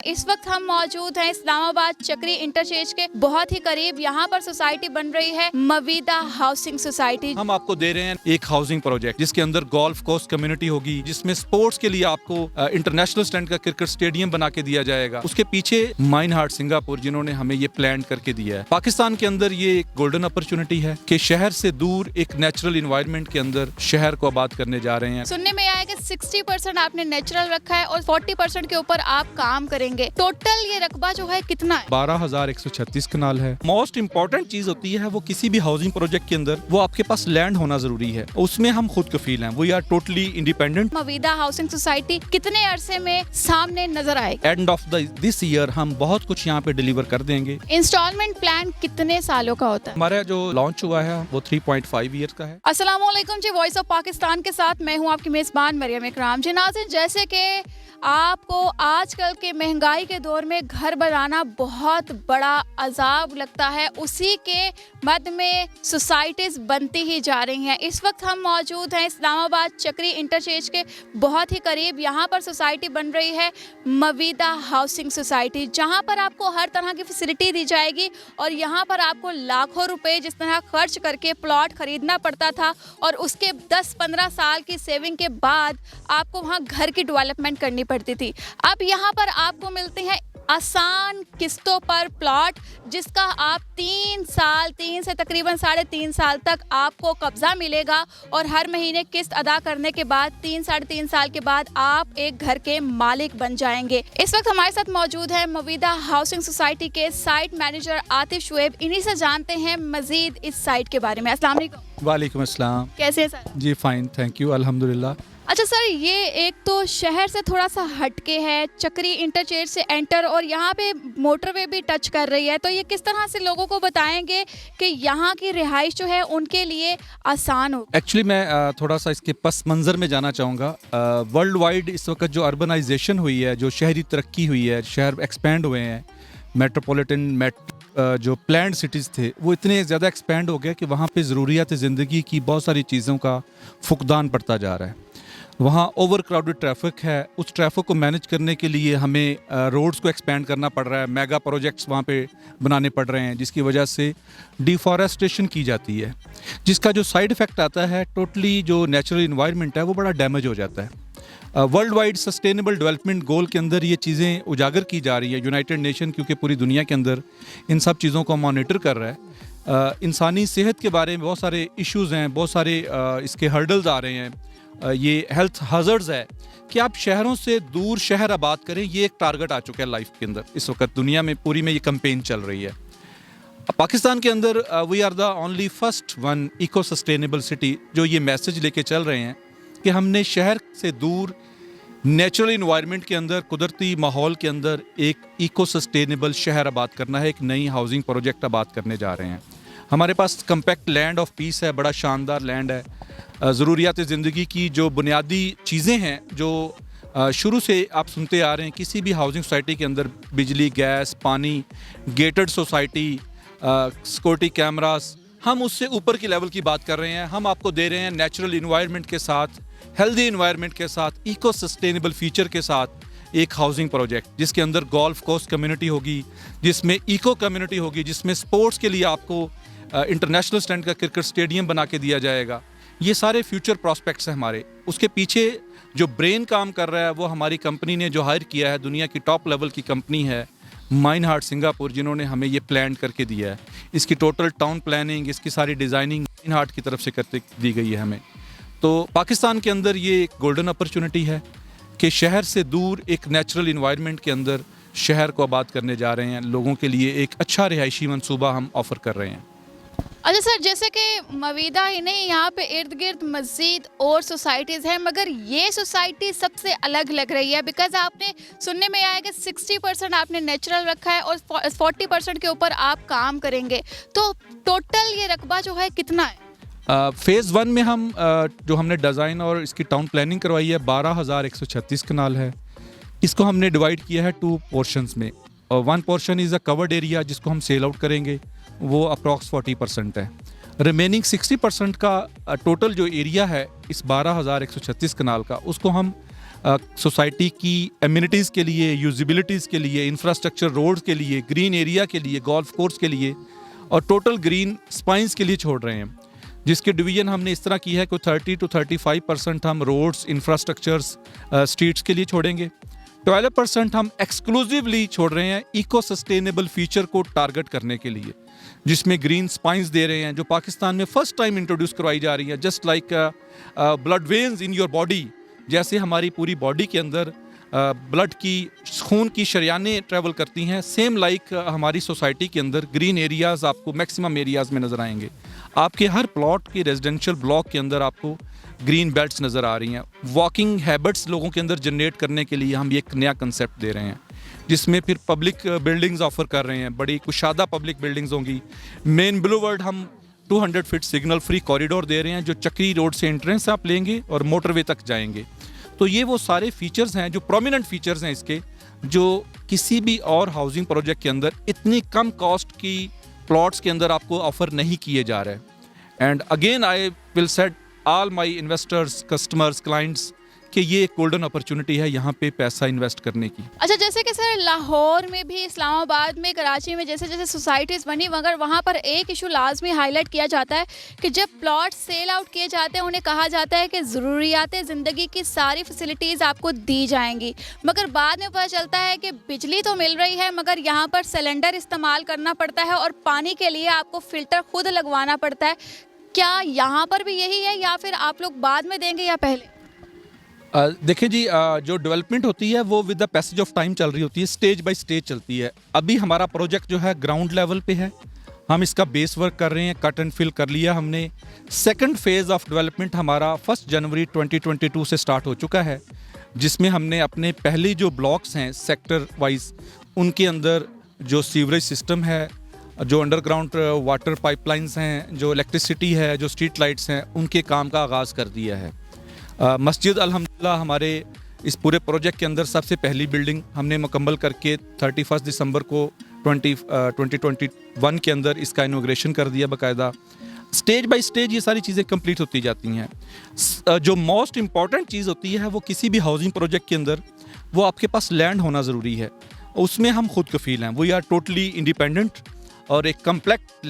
इस वक्त हम मौजूद हैं इस्लामाबाद चक्री इंटरचेंज के बहुत ही करीब। यहाँ पर सोसाइटी बन रही है मवीदा हाउसिंग सोसाइटी। हम आपको दे रहे हैं एक हाउसिंग प्रोजेक्ट जिसके अंदर गोल्फ कोर्स कम्युनिटी होगी, जिसमें स्पोर्ट्स के लिए आपको इंटरनेशनल स्टैंड का क्रिकेट स्टेडियम बना के दिया जाएगा। उसके पीछे माइन हार्ट सिंगापुर जिन्होंने हमें ये प्लान करके दिया है। पाकिस्तान के अंदर ये एक गोल्डन अपॉर्चुनिटी है कि शहर से दूर एक नेचुरल इन्वायरमेंट के अंदर शहर को आबाद करने जा रहे हैं। सुनने में आया कि 60% आपने नेचुरल रखा है और 40% के ऊपर आप काम करेंगे। टोटल ये रकबा जो है कितना है? 12,136 कनाल है। मोस्ट इम्पोर्टेंट चीज होती है वो किसी भी हाउसिंग प्रोजेक्ट के अंदर वो आपके पास लैंड होना जरूरी है। उसमें हम खुद कफील हैं, वी आर टोटली इंडिपेंडेंट। मवीदा हाउसिंग सोसाइटी कितने अरसे में सामने नजर आएगी? एंड ऑफ दिस ईयर हम बहुत कुछ यहाँ पे डिलीवर कर देंगे। इंस्टॉलमेंट प्लान कितने सालों का होता है? हमारा जो लॉन्च हुआ है वो 3.5 ईयर का है। अस्सलाम वालेकुम जी, वॉइस ऑफ पाकिस्तान के साथ मैं हूं आपकी मेजबान मरियम इकराम। जी नाज़रीन, जैसे कि आपको आजकल के महंगाई के दौर में घर बनाना बहुत बड़ा अजाब लगता है, उसी के मद में सोसाइटीज़ बनती ही जा रही हैं। इस वक्त हम मौजूद हैं इस्लामाबाद चक्री इंटरचेंज के बहुत ही करीब। यहाँ पर सोसाइटी बन रही है मवीदा हाउसिंग सोसाइटी, जहाँ पर आपको हर तरह की फैसिलिटी दी जाएगी और यहाँ पर आपको लाखों रुपए जिस तरह खर्च करके प्लॉट खरीदना पड़ता था और उसके 10-15 साल की सेविंग के बाद आपको वहाँ घर की डेवलपमेंट करनी पड़ती थी। अब यहाँ पर आपको मिलते हैं आसान किस्तों पर प्लॉट, जिसका आप 3 से तकरीबन 3.5 साल तक आपको कब्जा मिलेगा और हर महीने किस्त अदा करने के बाद 3-3.5 साल के बाद आप एक घर के मालिक बन जाएंगे। इस वक्त हमारे साथ मौजूद है मवीदा हाउसिंग सोसाइटी के साइट मैनेजर आतिफ शुएब। इन्हीं से जानते हैं मजीद इस साइट के बारे में। अस्सलाम वालेकुम। वालेकुम अस्सलाम। कैसे हैं सर? जी फाइन, थैंक यू, अल्हम्दुलिल्लाह। अच्छा सर, ये एक तो शहर से थोड़ा सा हटके है, चक्री इंटरचेंज से एंटर और यहाँ पे मोटरवे भी टच कर रही है, तो ये किस तरह से लोगों को बताएंगे कि यहाँ की रिहाइश जो है उनके लिए आसान हो? एक्चुअली मैं थोड़ा सा इसके पस मंज़र में जाना चाहूँगा। वर्ल्ड वाइड इस वक्त जो अर्बनाइजेशन हुई है, जो शहरी तरक्की हुई है, शहर एक्सपेंड हुए हैं, मेट्रोपॉलिटन जो प्लान्ड सिटीज़ थे वो इतने ज़्यादा एक्सपेंड हो गए कि वहाँ पे ज़रूरियात ज़िंदगी की बहुत सारी चीज़ों का फुकदान पड़ता जा रहा है। वहाँ ओवर क्राउडेड ट्रैफिक है, उस ट्रैफिक को मैनेज करने के लिए हमें रोड्स को एक्सपेंड करना पड़ रहा है, मेगा प्रोजेक्ट्स वहाँ पे बनाने पड़ रहे हैं, जिसकी वजह से डिफॉरेस्टेशन की जाती है, जिसका जो साइड इफ़ेक्ट आता है टोटली जो नेचुरल इन्वायरमेंट है वो बड़ा डैमेज हो जाता है। World wide sustainable development goal के अंदर ये चीज़ें उजागर की जा रही है। यूनाइटेड नेशन क्योंकि पूरी दुनिया के अंदर इन सब चीज़ों को मॉनिटर कर रहा है। इंसानी सेहत के बारे में बहुत सारे इश्यूज़ हैं, बहुत सारे इसके हर्डल्स आ रहे हैं। ये हेल्थ हज़ार्ड्स है कि आप शहरों से दूर शहर आबाद करें, ये एक टारगेट आ चुका है लाइफ के अंदर। इस वक्त दुनिया में पूरी में ये कैंपेन चल रही है। पाकिस्तान के अंदर we are the only first one eco sustainable city जो ये मैसेज लेके चल रहे हैं कि हमने शहर से दूर नेचुरल इन्वायरमेंट के अंदर, कुदरती माहौल के अंदर एक इको सस्टेनेबल शहर आबाद करना है, एक नई हाउसिंग प्रोजेक्ट आबाद करने जा रहे हैं। हमारे पास कम्पैक्ट लैंड ऑफ पीस है, बड़ा शानदार लैंड है। ज़रूरियात ज़िंदगी की जो बुनियादी चीज़ें हैं जो शुरू से आप सुनते आ रहे हैं, किसी भी हाउसिंग सोसाइटी के अंदर बिजली, गैस, पानी, गेटेड सोसाइटी, सिक्योरिटी कैमरास, हम उससे ऊपर की लेवल की बात कर रहे हैं। हम आपको दे रहे हैं नेचुरल इन्वायरमेंट के साथ, हेल्दी इन्वायरमेंट के साथ, इको सस्टेनेबल फीचर के साथ एक हाउसिंग प्रोजेक्ट जिसके अंदर गोल्फ कोर्स कम्युनिटी होगी, जिसमें इको कम्युनिटी होगी, जिसमें स्पोर्ट्स के लिए आपको इंटरनेशनल स्टैंड का क्रिकेट स्टेडियम बना के दिया जाएगा। ये सारे फ्यूचर प्रॉस्पेक्ट्स हैं हमारे। उसके पीछे जो ब्रेन काम कर रहा है वो हमारी कंपनी ने जो हायर किया है, दुनिया की टॉप लेवल की कंपनी है माइन हार्ट सिंगापुर, जिन्होंने हमें ये प्लान करके दिया है। इसकी टोटल टाउन प्लानिंग, इसकी सारी डिज़ाइनिंग माइन हार्ट की तरफ से करके दी गई है हमें। तो पाकिस्तान के अंदर ये एक गोल्डन अपॉर्चुनिटी है कि शहर से दूर एक नेचुरल इन्वायरमेंट के अंदर शहर को आबाद करने जा रहे हैं। लोगों के लिए एक अच्छा रिहायशी मनसूबा हम ऑफ़र कर रहे हैं। अच्छा सर, जैसे कि मवीदा ही नहीं, यहाँ पे इर्द गिर्द मस्जिद और सोसाइटीज़ हैं, मगर ये सोसाइटी सबसे अलग लग रही है बिकॉज आपने सुनने में आया कि 60% आपने नेचुरल रखा है और 40% के ऊपर आप काम करेंगे। तो टोटल ये रकबा जो है कितना है? फ़ेज़ 1 में हम जो हमने डिज़ाइन और इसकी टाउन प्लानिंग करवाई है 12,136 कनाल है। इसको हमने डिवाइड किया है 2 पोर्शंस में। 1 portion is a covered area जिसको हम सेल आउट करेंगे, वो अप्रॉक्स 40% है। रिमेनिंग 60% का टोटल जो एरिया है इस 12,136 कनाल का, उसको हम सोसाइटी की एमिनिटीज़ के लिए, यूजिबिलिटीज़ के लिए, इंफ्रास्ट्रक्चर, रोड्स के लिए, ग्रीन एरिया के लिए, गोल्फ कोर्स के लिए और टोटल ग्रीन स्पाइंस के लिए छोड़ रहे हैं, जिसके डिवीजन हमने इस तरह की है कि 30 to 35% हम रोड्स, इंफ्रास्ट्रक्चर्स, स्ट्रीट्स के लिए छोड़ेंगे। 12% हम एक्सक्लूसिवली छोड़ रहे हैं इको सस्टेनेबल फीचर को टारगेट करने के लिए, जिसमें ग्रीन स्पाइंस दे रहे हैं जो पाकिस्तान में फर्स्ट टाइम इंट्रोड्यूस करवाई जा रही है। Just like blood veins in your body, जैसे हमारी पूरी बॉडी के अंदर ब्लड की, खून की शरियानें ट्रैवल करती हैं, सेम लाइक हमारी सोसाइटी के अंदर ग्रीन एरियाज़ आपको मैक्सिमम एरियाज़ में नज़र आएंगे। आपके हर प्लॉट के रेजिडेंशियल ब्लॉक के अंदर आपको ग्रीन बेल्ट्स नज़र आ रही हैं। वॉकिंग हैबिट्स लोगों के अंदर जनरेट करने के लिए हम एक नया कंसेप्ट दे रहे हैं, जिसमें फिर पब्लिक बिल्डिंग्स ऑफर कर रहे हैं, बड़ी कुशादा पब्लिक बिल्डिंग्स होंगी। मेन बुलेवर्ड हम 200 फीट सिग्नल फ्री कॉरिडोर दे रहे हैं, जो चक्री रोड से एंट्रेंस आप लेंगे और मोटरवे तक जाएंगे। तो ये वो सारे फीचर्स हैं जो प्रोमिनेंट फीचर्स हैं इसके, जो किसी भी और हाउसिंग प्रोजेक्ट के अंदर इतनी कम कॉस्ट की प्लॉट्स के अंदर आपको ऑफर नहीं किए जा रहे। And again I will set all my investors, customers, clients कि ये एक गोल्डन अपॉर्चुनिटी है यहाँ पे पैसा इन्वेस्ट करने की। अच्छा, जैसे कि सर लाहौर में भी, इस्लामाबाद में, कराची में जैसे जैसे सोसाइटीज़ बनी, मगर वहाँ पर एक इशू लाजमी हाईलाइट किया जाता है कि जब प्लॉट सेल आउट किए जाते हैं उन्हें कहा जाता है कि ज़रूरियात ज़िंदगी की सारी फैसिलिटीज़ आपको दी जाएंगी, मगर बाद में पता चलता है कि बिजली तो मिल रही है मगर यहाँ पर सिलेंडर इस्तेमाल करना पड़ता है और पानी के लिए आपको फ़िल्टर खुद लगवाना पड़ता है। क्या यहाँ पर भी यही है या फिर आप लोग बाद में देंगे या पहले? देखिए जी, जो डेवलपमेंट होती है वो with the passage of time चल रही होती है, स्टेज बाय स्टेज चलती है। अभी हमारा प्रोजेक्ट जो है ग्राउंड लेवल पे है, हम इसका बेस वर्क कर रहे हैं, कट एंड फिल कर लिया हमने। सेकंड फेज़ ऑफ डेवलपमेंट हमारा 1 जनवरी 2022 से स्टार्ट हो चुका है, जिसमें हमने अपने पहले जो ब्लॉक्स हैं सेक्टर वाइज, उनके अंदर जो सीवरेज सिस्टम है, जो अंडरग्राउंड वाटर पाइपलाइंस हैं, जो इलेक्ट्रिसिटी है, जो स्ट्रीट लाइट्स हैं, उनके काम का आगाज़ कर दिया है। मस्जिद अल्हम्दुलिल्लाह हमारे इस पूरे प्रोजेक्ट के अंदर सबसे पहली बिल्डिंग हमने मुकम्मल करके 31 दिसंबर को 2021 के अंदर इसका इनॉग्रेशन कर दिया बाकायदा। स्टेज बाय स्टेज ये सारी चीज़ें कंप्लीट होती जाती हैं। जो मोस्ट इम्पॉर्टेंट चीज़ होती है वो किसी भी हाउसिंग प्रोजेक्ट के अंदर वो आपके पास लैंड होना ज़रूरी है। उसमें हम खुद कफील हैं, वी आर टोटली इंडिपेंडेंट, और एक कम्पैक्ट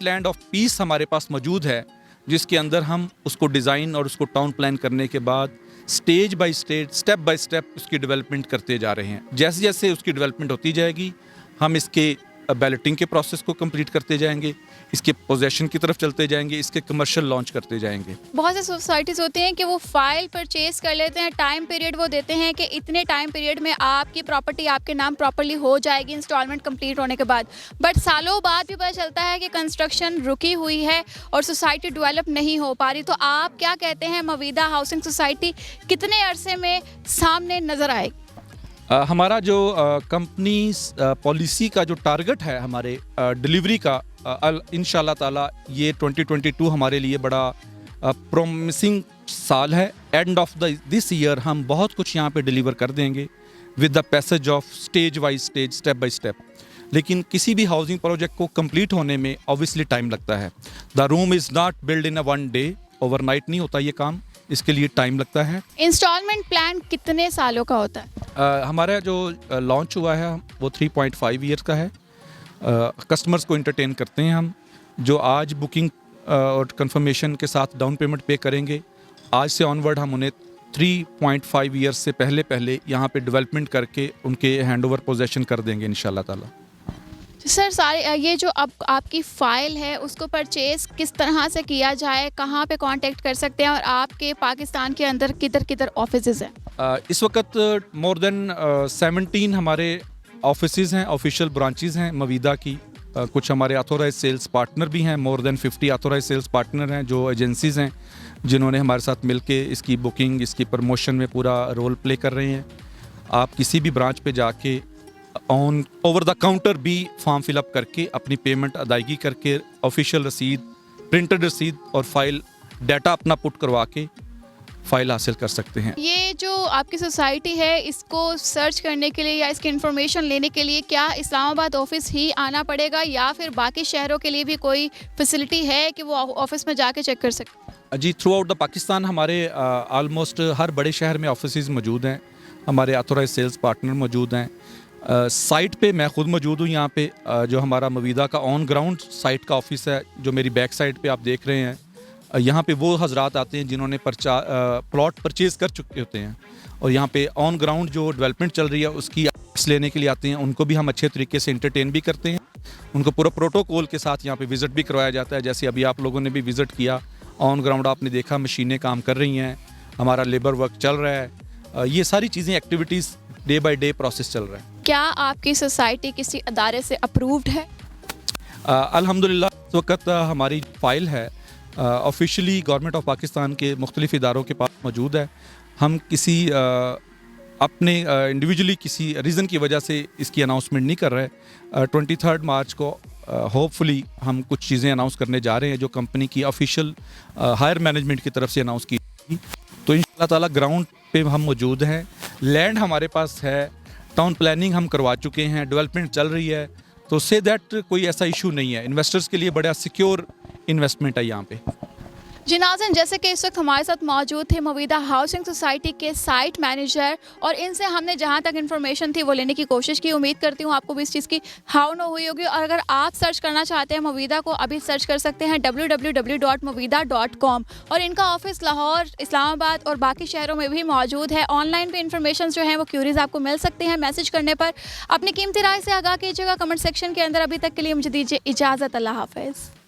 लैंड ऑफ पीस हमारे पास मौजूद है, जिसके अंदर हम उसको डिज़ाइन और उसको टाउन प्लान करने के बाद stage by stage, step by step उसकी डेवलपमेंट करते जा रहे हैं। जैसे जैसे उसकी डेवलपमेंट होती जाएगी हम इसके बैलेटिंग के प्रोसेस को कंप्लीट करते जाएंगे, इसके पोजेशन की तरफ चलते जाएंगे, इसके कमर्शियल लॉन्च करते जाएंगे। बहुत से सोसाइटीज़ होते हैं कि वो फाइल परचेज कर लेते हैं, टाइम पीरियड वो देते हैं कि इतने टाइम पीरियड में आपकी प्रॉपर्टी आपके नाम प्रॉपर्ली हो जाएगी इंस्टॉलमेंट कंप्लीट होने के बाद, बट सालों बाद भी पता चलता है कि कंस्ट्रक्शन रुकी हुई है और सोसाइटी डेवलप नहीं हो पा रही। तो आप क्या कहते हैं, मवीदा हाउसिंग सोसाइटी कितने अरसे में सामने नज़र आएगी? हमारा जो कंपनी पॉलिसी का जो टारगेट है हमारे डिलीवरी का, इंशाल्लाह ताला ये 2022 हमारे लिए बड़ा प्रॉमिसिंग साल है। एंड ऑफ दिस ईयर हम बहुत कुछ यहाँ पे डिलीवर कर देंगे with the passage of stage wise stage, step by step. लेकिन किसी भी हाउसिंग प्रोजेक्ट को कंप्लीट होने में ऑब्वियसली टाइम लगता है। The room is not build in a one day, overnight नहीं होता ये काम, इसके लिए टाइम लगता है। इंस्टॉलमेंट प्लान कितने सालों का होता है? हमारा जो लॉन्च हुआ है वो 3.5 ईयर्स का है। कस्टमर्स को एंटरटेन करते हैं हम, जो आज बुकिंग और कंफर्मेशन के साथ डाउन पेमेंट पे करेंगे, आज से ऑनवर्ड हम उन्हें 3.5 ईयर्स से पहले यहाँ पे डेवलपमेंट करके उनके हैंडओवर पोजेशन कर देंगे इंशाल्लाह ताला। सर, सारे ये जो अब आपकी फ़ाइल है उसको परचेज़ किस तरह से किया जाए, कहाँ पे कांटेक्ट कर सकते हैं, और आपके पाकिस्तान के अंदर किधर किधर ऑफिसेज हैं? इस वक्त मोर देन 17 हमारे ऑफिसेज हैं, ऑफिशियल ब्रांचेस हैं मवीदा की। कुछ हमारे ऑथोराइज सेल्स पार्टनर भी हैं, more than 50 authorize sales partner हैं जो एजेंसीज़ हैं, जिन्होंने हमारे साथ मिलके इसकी बुकिंग, इसकी प्रमोशन में पूरा रोल प्ले कर रहे हैं। आप किसी भी ब्रांच पे जाके ऑन ओवर द काउंटर भी फॉर्म फिलअप करके अपनी पेमेंट अदायगी करके ऑफिशियल रसीद, प्रिंटेड रसीद और फाइल डाटा अपना पुट करवा के फाइल हासिल कर सकते हैं। ये जो आपकी सोसाइटी है, इसको सर्च करने के लिए या इसकी इन्फॉर्मेशन लेने के लिए क्या इस्लामाबाद ऑफिस ही आना पड़ेगा या फिर बाकी शहरों के लिए भी कोई फैसिलिटी है कि वो ऑफिस में जाके चेक कर सकते? जी, थ्रू आउट द पाकिस्तान हमारे ऑलमोस्ट हर बड़े शहर में ऑफिसेज मौजूद हैं, हमारे ऑथोराइज सेल्स पार्टनर मौजूद हैं। साइट पे मैं खुद मौजूद हूँ यहाँ पे, जो हमारा मवीदा का ऑन ग्राउंड साइट का ऑफिस है, जो मेरी बैक साइड पे आप देख रहे हैं। यहाँ पे वो हजरात आते हैं जिन्होंने प्लॉट परचेज़ कर चुके होते हैं और यहाँ पे ऑन ग्राउंड जो डेवलपमेंट चल रही है उसकी अपडेट्स लेने के लिए आते हैं। उनको भी हम अच्छे तरीके से इंटरटेन भी करते हैं, उनको पूरा प्रोटोकॉल के साथ यहाँ पे विज़िट भी करवाया जाता है। जैसे अभी आप लोगों ने भी विज़िट किया, ऑन ग्राउंड आपने देखा मशीनें काम कर रही हैं, हमारा लेबर वर्क चल रहा है। ये सारी चीज़ें activities day by day process चल रहा है। क्या आपकी सोसाइटी किसी अदारे से अप्रूव्ड है? अल्हम्दुलिल्लाह इस वक्त हमारी फ़ाइल है ऑफिशियली गवर्नमेंट ऑफ पाकिस्तान के मुख्तलिफ इदारों के पास मौजूद है। हम किसी अपने इंडिविजुअली किसी रीज़न की वजह से इसकी अनाउंसमेंट नहीं कर रहे। 23 मार्च को होपफुली हम कुछ चीज़ें अनाउंस करने जा रहे हैं जो कंपनी की ऑफिशियल हायर मैनेजमेंट की तरफ से अनाउंस की थी। तो इंशाल्लाह ताला ग्राउंड पे हम मौजूद हैं, लैंड हमारे पास है, टाउन प्लानिंग हम करवा चुके हैं, डेवलपमेंट चल रही है। तो से दैट कोई ऐसा इशू नहीं है, इन्वेस्टर्स के लिए बड़ा सिक्योर इन्वेस्टमेंट है यहाँ पे। जी नाज़रीन, जैसे कि इस वक्त हमारे साथ मौजूद थे मवीदा हाउसिंग सोसाइटी के साइट मैनेजर, और इनसे हमने जहां तक इन्फॉर्मेशन थी वो लेने की कोशिश की। उम्मीद करती हूं आपको भी इस चीज़ की हाउ न हुई होगी। और अगर आप सर्च करना चाहते हैं मवीदा को, अभी सर्च कर सकते हैं www.movida.com। और इनका ऑफिस लाहौर, इस्लामाबाद और बाकी शहरों में भी मौजूद है। ऑनलाइन भी इन्फॉर्मेशन जो है वो क्यूरीज आपको मिल सकती हैं मैसेज करने पर। अपनी कीमती राय से आगाह कीजिएगा कमेंट सेक्शन के अंदर। अभी तक के लिए मुझे दीजिए इजाज़त, अल्लाह हाफ़िज़।